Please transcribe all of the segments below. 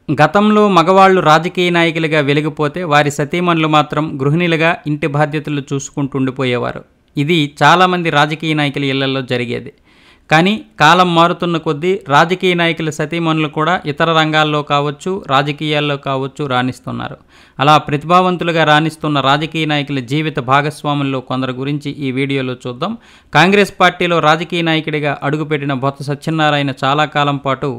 గతంలో మగవాళ్లు రాజకీయ నాయకులుగా వెలిగిపోతే వారి సతీమణులు మాత్రం గృహిణులుగా ఇంటి బాధ్యతలు చూసుకుంటుండిపోయేవారు. ఇది చాలామంది రాజకీయ నాయకుల ఇళ్లలో జరిగేది. కానీ కాలం మారుతున్న కొద్దీ రాజకీయ నాయకుల సతీమణులు కూడా ఇతర రంగాల్లో కావచ్చు, రాజకీయాల్లో కావచ్చు రాణిస్తున్నారు. అలా ప్రతిభావంతులుగా రాణిస్తున్న రాజకీయ నాయకుల జీవిత భాగస్వాముల్లో కొందరు గురించి ఈ వీడియోలో చూద్దాం. కాంగ్రెస్ పార్టీలో రాజకీయ నాయకుడిగా అడుగుపెట్టిన బొత్స సత్యనారాయణ చాలా కాలం పాటు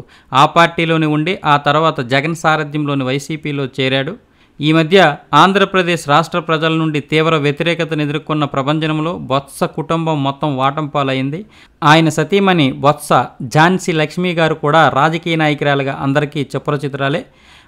ఆ పార్టీలోనే ఉండి ఆ తర్వాత జగన్ సారథ్యంలోని వైసీపీలో చేరాడు. ఈ మధ్య ఆంధ్రప్రదేశ్ రాష్ట్ర ప్రజల నుండి తీవ్ర వ్యతిరేకతను ఎదుర్కొన్న ప్రభంజనంలో బొత్స కుటుంబం మొత్తం వాటంపాలైంది. ఆయన సతీమణి బొత్స ఝాన్సీ లక్ష్మి గారు కూడా రాజకీయ నాయకురాలుగా అందరికీ చిత్రాలే.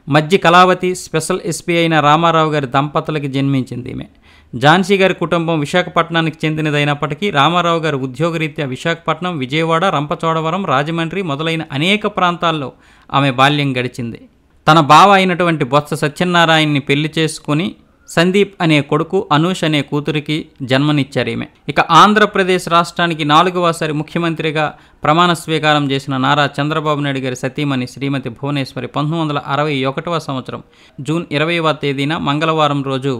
మధ్య కళావతి స్పెషల్ ఎస్పీ అయిన రామారావు గారి దంపతులకి జన్మించింది ఈమె. ఝాన్సీ గారి కుటుంబం విశాఖపట్నానికి చెందినదైనప్పటికీ రామారావు గారు ఉద్యోగరీత్యా విశాఖపట్నం, విజయవాడ, రంపచోడవరం, రాజమండ్రి మొదలైన అనేక ప్రాంతాల్లో ఆమె బాల్యం గడిచింది. తన బావ అయినటువంటి బొత్స సత్యనారాయణని పెళ్లి చేసుకుని సందీప్ అనే కొడుకు, అనూష్ అనే కూతురికి జన్మనిచ్చారు ఈమె. ఇక ఆంధ్రప్రదేశ్ రాష్ట్రానికి 4వసారి ముఖ్యమంత్రిగా ప్రమాణ స్వీకారం చేసిన నారా చంద్రబాబు నాయుడు గారి సతీమణి శ్రీమతి భువనేశ్వరి 1961వ సంవత్సరం జూన్ 20వ తేదీన మంగళవారం రోజు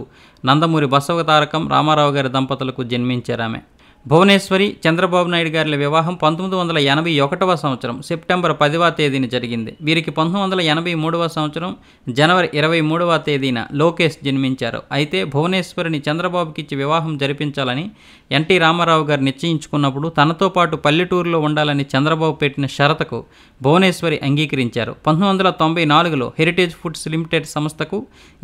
నందమూరి బసవతారకం రామారావు గారి దంపతులకు జన్మించారు ఆమె. భువనేశ్వరి చంద్రబాబు నాయుడు గారి వివాహం 1981వ సంవత్సరం సెప్టెంబర్ 10వ తేదీన జరిగింది. వీరికి 1983వ సంవత్సరం జనవరి 23వ తేదీన లోకేష్ జన్మించారు. అయితే భువనేశ్వరిని చంద్రబాబుకిచ్చి వివాహం జరిపించాలని ఎన్టీ రామారావు గారు నిశ్చయించుకున్నప్పుడు తనతో పాటు పల్లెటూరులో ఉండాలని చంద్రబాబు పెట్టిన షరతుకు భువనేశ్వరి అంగీకరించారు. 1994లో హెరిటేజ్ ఫుడ్స్ లిమిటెడ్ సంస్థకు,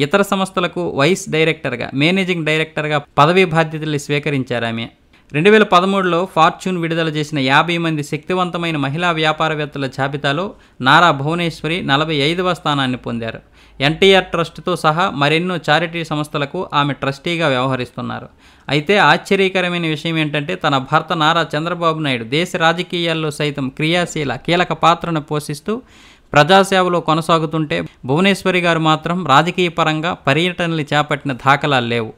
ఇతర సంస్థలకు వైస్ డైరెక్టర్గా, మేనేజింగ్ డైరెక్టర్గా పదవీ బాధ్యతలు స్వీకరించారు ఆమె. 2013లో ఫార్చ్యూన్ విడుదల చేసిన 50 మంది శక్తివంతమైన మహిళా వ్యాపారవేత్తల జాబితాలో నారా భువనేశ్వరి 45వ స్థానాన్ని పొందారు. ఎన్టీఆర్ ట్రస్ట్తో సహా మరెన్నో చారిటీ సంస్థలకు ఆమె ట్రస్టీగా వ్యవహరిస్తున్నారు. అయితే ఆశ్చర్యకరమైన విషయం ఏంటంటే తన భర్త నారా చంద్రబాబు నాయుడు దేశ రాజకీయాల్లో సైతం క్రియాశీల కీలక పాత్రను పోషిస్తూ ప్రజాసేవలో కొనసాగుతుంటే భువనేశ్వరి గారు మాత్రం రాజకీయ పరంగా పర్యటనలు చేపట్టిన దాఖలాలు లేవు.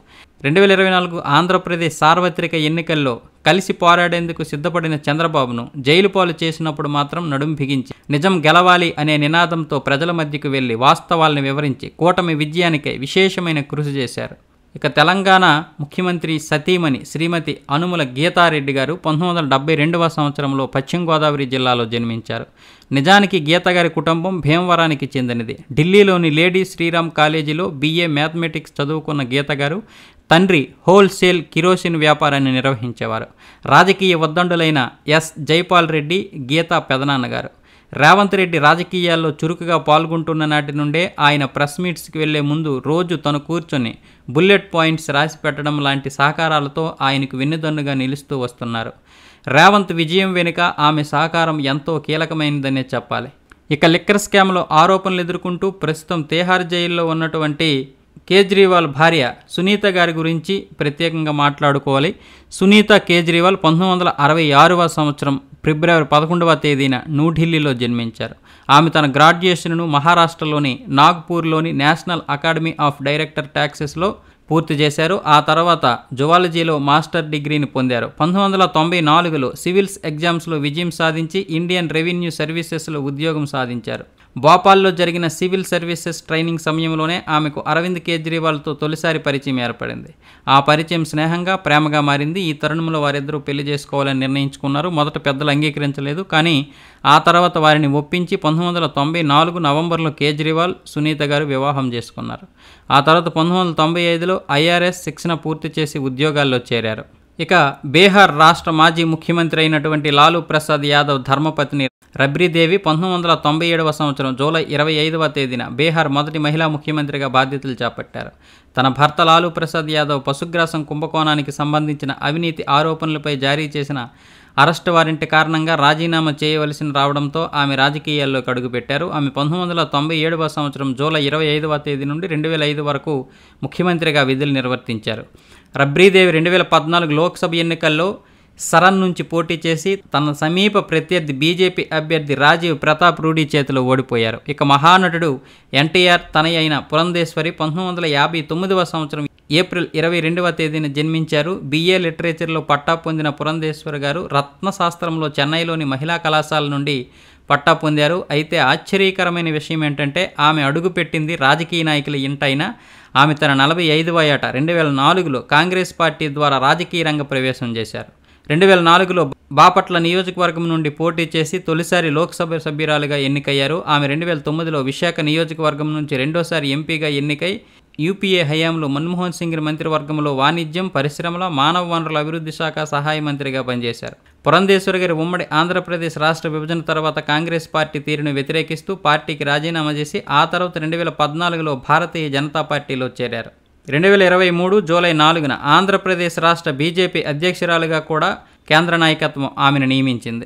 2024 ఆంధ్రప్రదేశ్ సార్వత్రిక ఎన్నికల్లో కలిసి పోరాడేందుకు సిద్ధపడిన చంద్రబాబును జైలు పాలు చేసినప్పుడు మాత్రం నడుం బిగించి నిజం గెలవాలి అనే నినాదంతో ప్రజల మధ్యకు వెళ్లి వాస్తవాలను వివరించి కూటమి విజయానికై విశేషమైన కృషి చేశారు. ఇక తెలంగాణ ముఖ్యమంత్రి సతీమణి శ్రీమతి అనుముల గీతారెడ్డి గారు 1972వ సంవత్సరంలో పశ్చిమ గోదావరి జిల్లాలో జన్మించారు. నిజానికి గీత గారి కుటుంబం భీమవరానికి చెందినది. ఢిల్లీలోని లేడీ శ్రీరామ్ కాలేజీలో BA మ్యాథమెటిక్స్ చదువుకున్న గీత గారు తండ్రి హోల్సేల్ కిరోసిన్ వ్యాపారాన్ని నిర్వహించేవారు. రాజకీయ ఉద్దండులైన ఎస్ జైపాల్ రెడ్డి గీత పెదనాన్నగారు. రేవంత్ రెడ్డి రాజకీయాల్లో చురుకుగా పాల్గొంటున్న నాటి నుండే ఆయన ప్రెస్ మీట్స్కి వెళ్లే ముందు రోజు తను కూర్చొని బుల్లెట్ పాయింట్స్ రాసి పెట్టడం లాంటి సహకారాలతో ఆయనకు వెన్నుదన్నుగా నిలుస్తూ వస్తున్నారు. రేవంత్ విజయం వెనుక ఆమె సహకారం ఎంతో కీలకమైనదనే చెప్పాలి. ఇక లిక్కర్ స్కామ్లో ఆరోపణలు ఎదుర్కొంటూ ప్రస్తుతం తిహార్ జైల్లో ఉన్నటువంటి కేజ్రీవాల్ భార్య సునీత గారి గురించి ప్రత్యేకంగా మాట్లాడుకోవాలి. సునీత కేజ్రీవాల్ 1966వ సంవత్సరం ఫిబ్రవరి 11వ తేదీన న్యూఢిల్లీలో జన్మించారు. ఆమె తన గ్రాడ్యుయేషన్ను మహారాష్ట్రలోని నాగ్పూర్లోని నేషనల్ అకాడమీ ఆఫ్ డైరెక్టర్ ట్యాక్సెస్లో పూర్తి చేశారు. ఆ తర్వాత జువాలజీలో మాస్టర్ డిగ్రీని పొందారు. 1994లో సివిల్స్ ఎగ్జామ్స్లో విజయం సాధించి ఇండియన్ రెవెన్యూ సర్వీసెస్లో ఉద్యోగం సాధించారు. భోపాల్లో జరిగిన సివిల్ సర్వీసెస్ ట్రైనింగ్ సమయంలోనే ఆమెకు అరవింద్ కేజ్రీవాల్తో తొలిసారి పరిచయం ఏర్పడింది. ఆ పరిచయం స్నేహంగా, ప్రేమగా మారింది. ఈ తరుణంలో వారిద్దరూ పెళ్లి చేసుకోవాలని నిర్ణయించుకున్నారు. మొదట పెద్దలు అంగీకరించలేదు. కానీ ఆ తర్వాత వారిని ఒప్పించి 1994 నవంబర్లో కేజ్రీవాల్, సునీత గారు వివాహం చేసుకున్నారు. ఆ తర్వాత 1995లో IRS శిక్షణ పూర్తి చేసి ఉద్యోగాల్లో చేరారు. ఇక బీహార్ రాష్ట్ర మాజీ ముఖ్యమంత్రి అయినటువంటి లాలూ ప్రసాద్ యాదవ్ ధర్మపత్ని రబ్రీదేవి 1997వ సంవత్సరం జూలై 25వ తేదీన బీహార్ మొదటి మహిళా ముఖ్యమంత్రిగా బాధ్యతలు చేపట్టారు. తన భర్త లాలూ ప్రసాద్ యాదవ్ పశుగ్రాసం కుంభకోణానికి సంబంధించిన అవినీతి ఆరోపణలపై జారీ చేసిన అరెస్టు వారెంట్ కారణంగా రాజీనామా చేయవలసి రావడంతో ఆమె రాజకీయాల్లోకి అడుగుపెట్టారు. ఆమె 1997వ సంవత్సరం జూలై 25వ తేదీ నుండి 2005 వరకు ముఖ్యమంత్రిగా విధులు నిర్వర్తించారు. రబ్రీదేవి 2014 లోక్సభ ఎన్నికల్లో సరన్ నుంచి పోటీ చేసి తన సమీప ప్రత్యర్థి బీజేపీ అభ్యర్థి రాజీవ్ ప్రతాప్ రూడీ చేతిలో ఓడిపోయారు. ఇక మహానటుడు ఎన్టీఆర్ తనయ అయిన పురంధేశ్వరి 1959వ సంవత్సరం ఏప్రిల్ 22వ తేదీన జన్మించారు. BA లిటరేచర్లో పట్టా పొందిన పురంధేశ్వరి గారు రత్నశాస్త్రంలో చెన్నైలోని మహిళా కళాశాల నుండి పట్టా పొందారు. అయితే ఆశ్చర్యకరమైన విషయం ఏంటంటే ఆమె అడుగుపెట్టింది రాజకీయ నాయకుల ఇంటైనా ఆమె తన 45వ ఏట 2004లో కాంగ్రెస్ పార్టీ ద్వారా రాజకీయ రంగ ప్రవేశం చేశారు. 2004లో బాపట్ల నియోజకవర్గం నుండి పోటీ చేసి తొలిసారి లోక్సభ సభ్యురాలుగా ఎన్నికయ్యారు. ఆమె 2009లో విశాఖ నియోజకవర్గం నుంచి రెండోసారి ఎంపీగా ఎన్నికై యూపీఏ హయాంలో మన్మోహన్ సింగ్ మంత్రివర్గంలో వాణిజ్యం, పరిశ్రమల, మానవ వనరుల అభివృద్ధి శాఖ సహాయ మంత్రిగా పనిచేశారు. పురంధేశ్వరి గారి ఉమ్మడి ఆంధ్రప్రదేశ్ రాష్ట్ర విభజన తర్వాత కాంగ్రెస్ పార్టీ తీరును వ్యతిరేకిస్తూ పార్టీకి రాజీనామా చేసి ఆ తర్వాత 2014లో భారతీయ జనతా పార్టీలో చేరారు. 2023 జూలై 4న ఆంధ్రప్రదేశ్ రాష్ట్ర బీజేపీ అధ్యక్షురాలుగా కూడా కేంద్ర నాయకత్వం ఆమెను నియమించింది.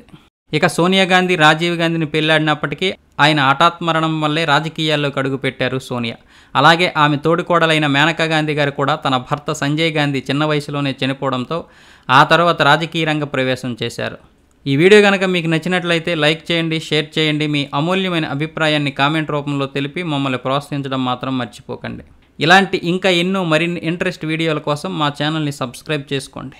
ఇక సోనియా గాంధీ, రాజీవ్ గాంధీని పెళ్లాడినప్పటికీ ఆయన హఠాత్మరణం వల్లే రాజకీయాల్లోకి అడుగుపెట్టారు సోనియా. అలాగే ఆమె తోడికోడలైన మేనకా గాంధీ గారు కూడా తన భర్త సంజయ్ గాంధీ చిన్న వయసులోనే చనిపోవడంతో ఆ తర్వాత రాజకీయ రంగ ప్రవేశం చేశారు. ఈ వీడియో కనుక మీకు నచ్చినట్లయితే లైక్ చేయండి, షేర్ చేయండి. మీ అమూల్యమైన అభిప్రాయాన్ని కామెంట్ రూపంలో తెలిపి మమ్మల్ని ప్రోత్సహించడం మాత్రం మర్చిపోకండి. ఇలాంటి ఇంకా ఎన్నో మరిన్ని ఇంట్రెస్ట్ వీడియోల కోసం మా ఛానల్ని సబ్స్క్రైబ్ చేసుకోండి.